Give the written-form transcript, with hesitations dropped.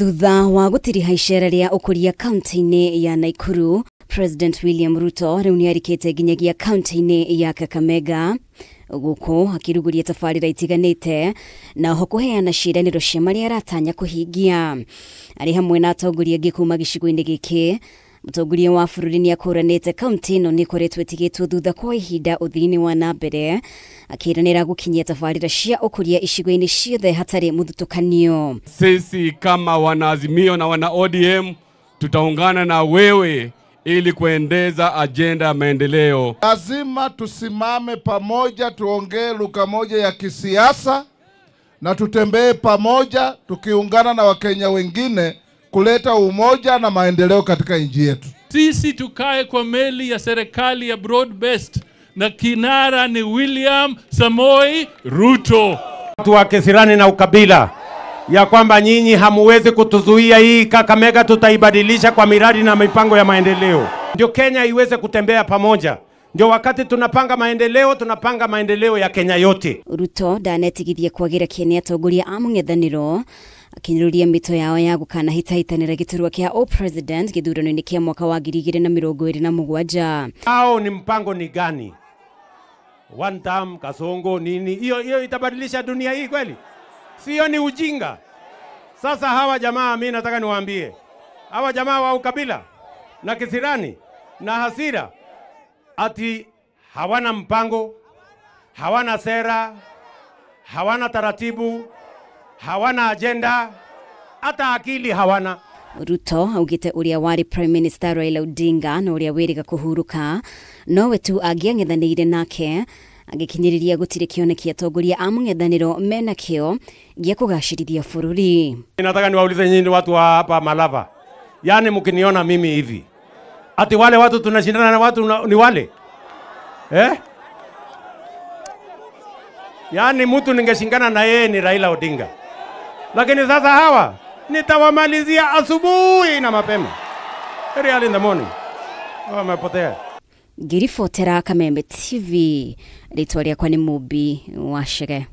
Thutha wa gutiriha icera ria ukuria kaunti-ini ya Nakuru, President William Ruto riu niarikite nginyagia kaunti-ini ya Kakamega guku akiruguria tafarira itiganite na ho kuheana ciiraniro cia maria aratanya kuhingia. Ari hamwe na atongoria gikuma gicigo-ini giki, mutongoria wa bururi ni akuranite kaunti ino ni koretwo itigitwo thutha kwa ihinda uthini wa nambere, akiranira gukinyia tafarira cia ukuria icigo-ini ciothe hatari muthutukanio. Sisi kama wanaazimio na wana ODM tutaungana na wewe ili kuendeza agenda ya maendeleo. Lazima tusimame pamoja, tuongee lugha moja ya kisiasa na tutembee pamoja tukiungana na Wakenya wengine kuleta umoja na maendeleo katika nchi yetu. Sisi tukae kwa meli ya serikali ya broad based na kinara ni William Samoei Ruto. Watu wa kisirani na ukabila ya kwamba nyinyi hamuwezi kutuzuia, hii Kakamega tutaibadilisha kwa miradi na mipango ya maendeleo. Ndio Kenya iweze kutembea pamoja. Ndio wakati tunapanga maendeleo ya Kenya yote. Ruto ndanetigithia kwagira kiene atongoria a mung'ethaniro akinyururia mito yao ya gukana hitahitanira giturwa kia o president githurano-ini kia mwaka wa 2027. Hao ni mpango ni gani? One term, kasongo nini? Hiyo itabadilisha dunia hii kweli? Sio, ni ujinga. Sasa hawa jamaa, mimi nataka niwaambie, hawa jamaa wa ukabila na kisirani na hasira ati hawana mpango, hawana sera, hawana taratibu, hawana agenda, hata akili hawana. Ruto augite uria wari Prime Minister Raila Odinga na uria wiriga kuhuruka nowe tu agiang'ethanire nake, agikinyiriria gutire kioneki atongoria a mung'ethaniro mena kio gia kugacirithia bururi. Nataka niwaulize nyinyi watu wa hapa Malava, yani mkiniona mimi hivi ati wale watu tunashindana na watu ni wale yani mtu ningeshingana na yeye ni Raila Odinga, lakini sasa hawa nitawamalizia asubuhi na mapema, early in the morning. Wamepotea. Girifotera Kameme TV, ritwa riakwa ni Mubi Wachege.